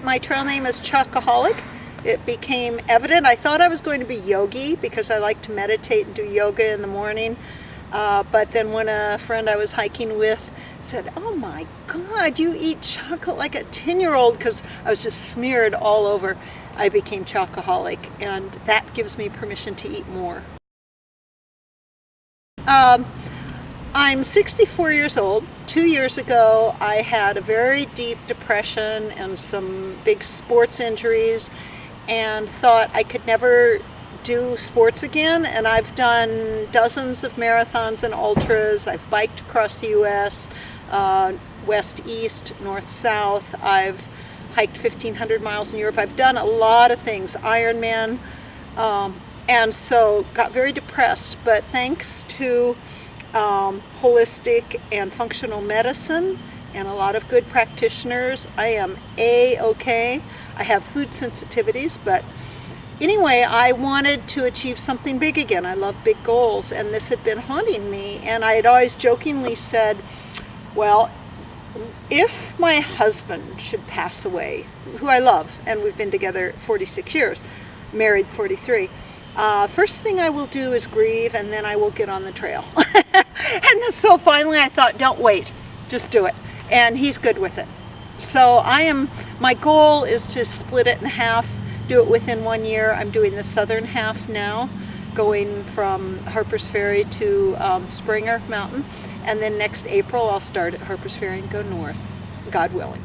my trail name is Chocoholic. It became evident. I thought I was going to be Yogi because I like to meditate and do yoga in the morning. But then when a friend I was hiking with said, "Oh my God, you eat chocolate like a 10-year-old," because I was just smeared all over, I became Chocoholic, and that gives me permission to eat more. I'm 64 years old. 2 years ago, I had a very deep depression and some big sports injuries, and thought I could never do sports again. And I've done dozens of marathons and ultras. I've biked across the U.S., west, east, north, south. I've hiked 1,500 miles in Europe. I've done a lot of things, Ironman, and so got very depressed. But thanks to holistic and functional medicine and a lot of good practitioners, I am A-okay. I have food sensitivities, but anyway, I wanted to achieve something big again. I love big goals, and this had been haunting me. And I had always jokingly said, well, if my husband should pass away, who I love, and we've been together 46 years, married 43, first thing I will do is grieve, and then I will get on the trail. And so finally I thought, don't wait, just do it. And he's good with it. So my goal is to split it in half, do it within 1 year. I'm doing the southern half now, going from Harper's Ferry to Springer Mountain. And then next April I'll start at Harper's Ferry and go north, God willing.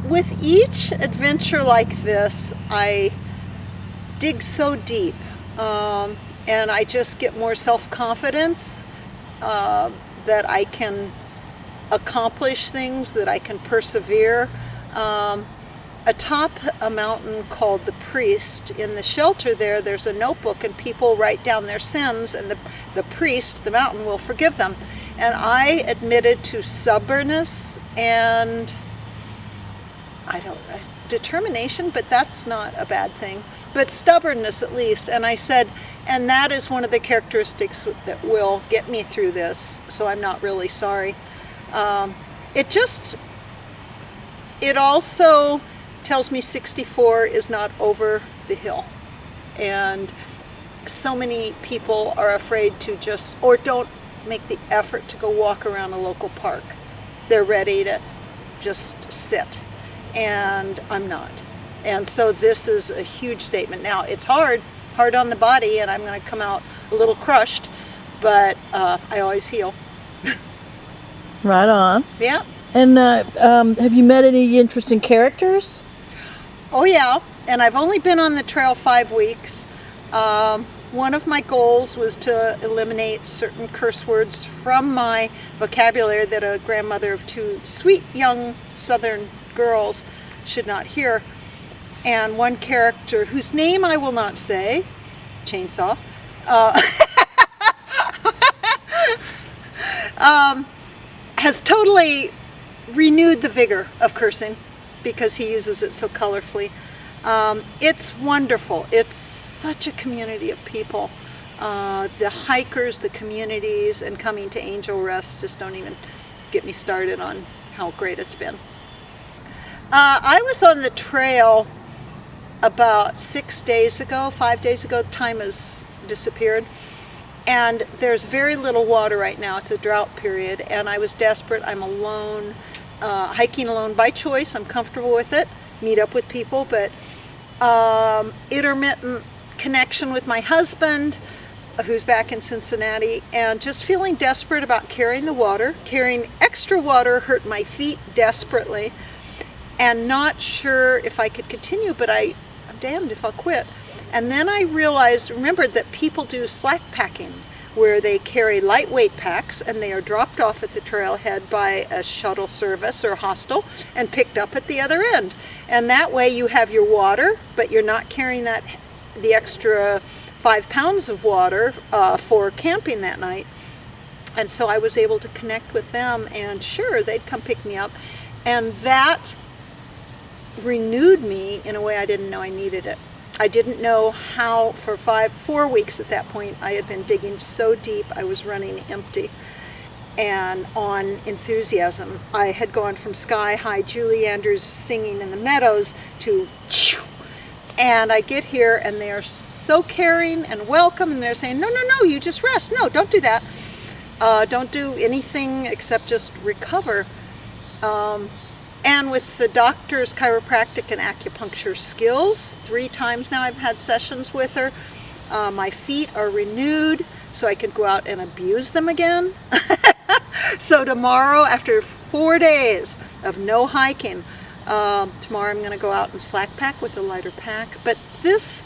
With each adventure like this, I dig so deep, and I just get more self-confidence that I can accomplish things, that I can persevere. Atop a mountain called the Priest, in the shelter there's a notebook, and people write down their sins, and the priest, the mountain, will forgive them. And I admitted to stubbornness and determination, but that's not a bad thing, but stubbornness at least. And I said, and that is one of the characteristics that will get me through this, so I'm not really sorry. It also tells me 64 is not over the hill. And so many people are afraid to or don't make the effort to go walk around a local park. They're ready to just sit, and I'm not. And so this is a huge statement. Now, it's hard on the body, and I'm going to come out a little crushed, but I always heal. Right on. Yeah. And have you met any interesting characters? Oh yeah, and I've only been on the trail 5 weeks. One of my goals was to eliminate certain curse words from my vocabulary that a grandmother of 2 sweet young southern girls should not hear. And one character, whose name I will not say, Chainsaw, has totally renewed the vigor of cursing because he uses it so colorfully. It's wonderful. It's such a community of people. The hikers, the communities, and coming to Angel Rest, just don't even get me started on how great it's been. I was on the trail about 5 days ago. The time has disappeared. And there's very little water right now. It's a drought period, and I was desperate. I'm alone, hiking alone by choice. I'm comfortable with it. Meet up with people, but intermittent connection with my husband, who's back in Cincinnati, and just feeling desperate about carrying the water. Carrying extra water hurt my feet desperately, and not sure if I could continue, but I'm damned if I'll quit. And then I remembered that people do slack packing, where they carry lightweight packs and they are dropped off at the trailhead by a shuttle service or hostel and picked up at the other end. And that way you have your water, but you're not carrying the extra 5 pounds of water for camping that night. And so I was able to connect with them, and sure, they'd come pick me up. And that renewed me in a way I didn't know I needed it. I didn't know how. For 4 weeks at that point, I had been digging so deep I was running empty. and on enthusiasm. I had gone from Sky High Julie Andrews singing in the meadows to and I get here and they are so caring and welcome, and they're saying, no, you just rest. No, don't do that. Don't do anything except just recover. And with the doctor's chiropractic and acupuncture skills, 3 times now I've had sessions with her. My feet are renewed so I can go out and abuse them again. So tomorrow, after 4 days of no hiking, tomorrow I'm going to go out and slack pack with a lighter pack. But there's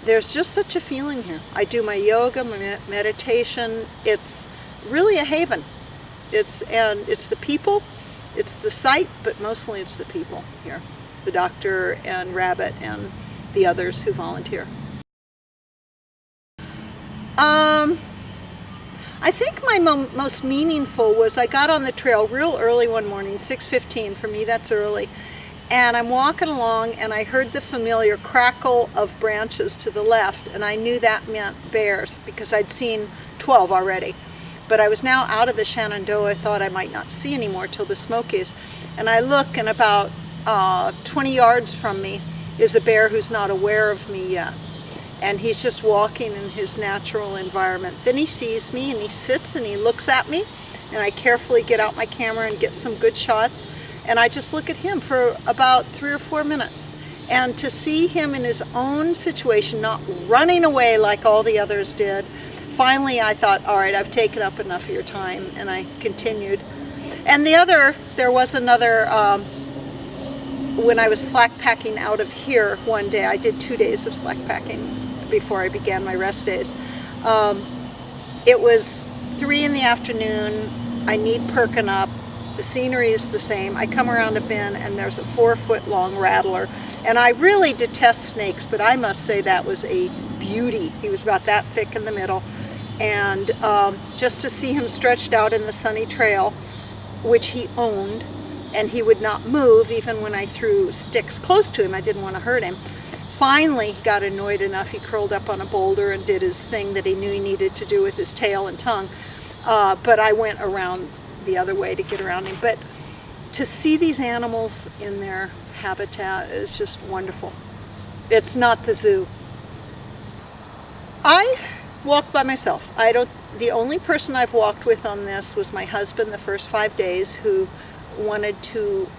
just such a feeling here. I do my yoga, my meditation. It's really a haven. It's the people, it's the site, but mostly it's the people here. The doctor and Rabbit and the others who volunteer. I think my most meaningful was I got on the trail real early one morning, 6:15, for me that's early, and I'm walking along and I heard the familiar crackle of branches to the left, and I knew that meant bears because I'd seen 12 already. But I was now out of the Shenandoah. I thought I might not see any more till the Smokies, and I look, and about 20 yards from me is a bear who's not aware of me yet. And he's just walking in his natural environment. Then he sees me and he sits and he looks at me, and I carefully get out my camera and get some good shots, and I just look at him for about 3 or 4 minutes. And to see him in his own situation, not running away like all the others did, finally I thought, all right, I've taken up enough of your time, and I continued. And there was another, when I was slack packing out of here one day, I did 2 days of slack packing before I began my rest days. It was 3 in the afternoon. I need perking up. The scenery is the same. I come around a bend and there's a 4-foot long rattler. And I really detest snakes, but I must say that was a beauty. He was about that thick in the middle. And just to see him stretched out in the sunny trail, which he owned, and he would not move even when I threw sticks close to him. I didn't want to hurt him. Finally, he got annoyed enough. He curled up on a boulder and did his thing that he knew he needed to do with his tail and tongue. But I went around the other way to get around him. But to see these animals in their habitat is just wonderful. It's not the zoo. I walked by myself. The only person I've walked with on this was my husband the first 5 days, who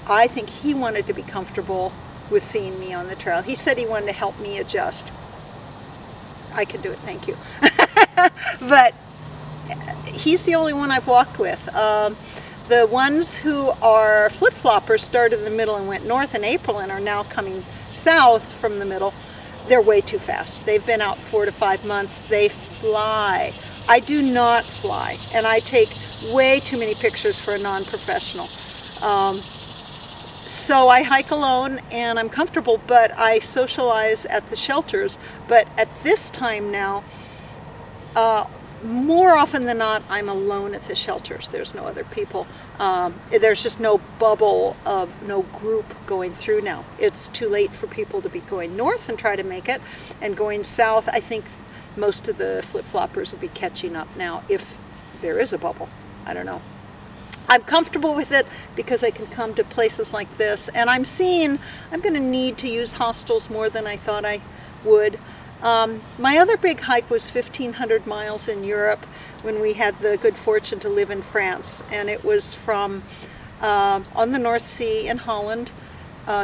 I think he wanted to be comfortable with seeing me on the trail. He said he wanted to help me adjust. I can do it, thank you. But he's the only one I've walked with. The ones who are flip-floppers started in the middle and went north in April and are now coming south from the middle. They're way too fast. They've been out 4 to 5 months. They fly. I do not fly, and I take way too many pictures for a non-professional. So I hike alone and I'm comfortable, but I socialize at the shelters. But at this time now, more often than not, I'm alone at the shelters. There's no other people. There's just no bubble of no group going through now. It's too late for people to be going north and try to make it, and going south. I think most of the flip-floppers will be catching up now, if there is a bubble. I don't know. I'm comfortable with it because I can come to places like this, and I'm going to need to use hostels more than I thought I would. My other big hike was 1,500 miles in Europe when we had the good fortune to live in France, and it was from on the North Sea in Holland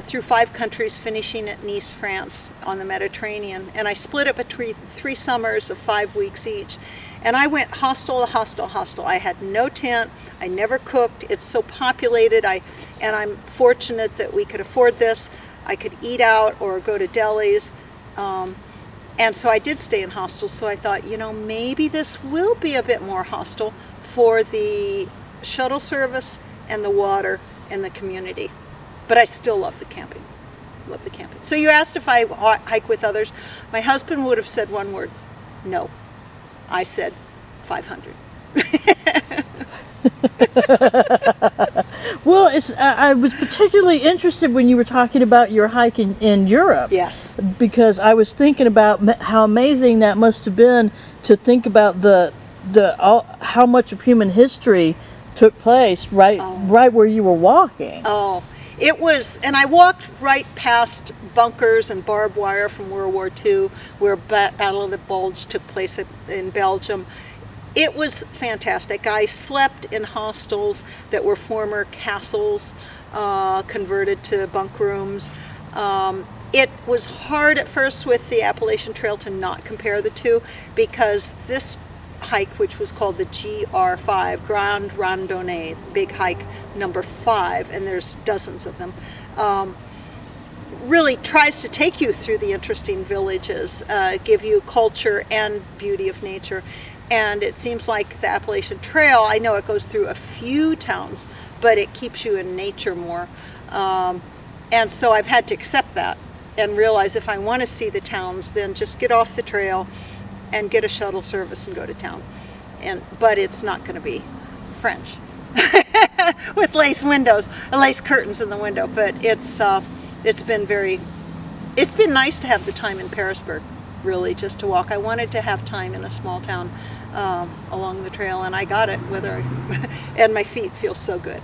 through 5 countries, finishing at Nice, France, on the Mediterranean. And I split it between 3 summers of 5 weeks each. And I went hostel to hostel, hostel. I had no tent. I never cooked. It's so populated. And I'm fortunate that we could afford this. I could eat out or go to delis. And so I did stay in hostels. So I thought, maybe this will be a bit more hostel for the shuttle service and the water and the community. But I still love the camping. Love the camping. So you asked if I hike with others. My husband would have said one word: no. I said 500. Well, I was particularly interested when you were talking about your hike in Europe. Yes. Because I was thinking about how amazing that must have been to think about the how much of human history took place right where you were walking. Oh, it was, and I walked right past bunkers and barbed wire from World War II, where Battle of the Bulge took place in Belgium. It was fantastic. I slept in hostels that were former castles, converted to bunk rooms. It was hard at first with the Appalachian Trail to not compare the two, because this hike, which was called the GR5, Grand Randonnée, big hike number 5, and there's dozens of them, really tries to take you through the interesting villages, give you culture and beauty of nature. And it seems like the Appalachian Trail, I know it goes through a few towns, but it keeps you in nature more. And so I've had to accept that and realize if I want to see the towns, then just get off the trail and get a shuttle service and go to town. But it's not going to be French with lace windows, lace curtains in the window. But it's been nice to have the time in Parisburg, really, just to walk. I wanted to have time in a small town along the trail, and I got it. And my feet feel so good.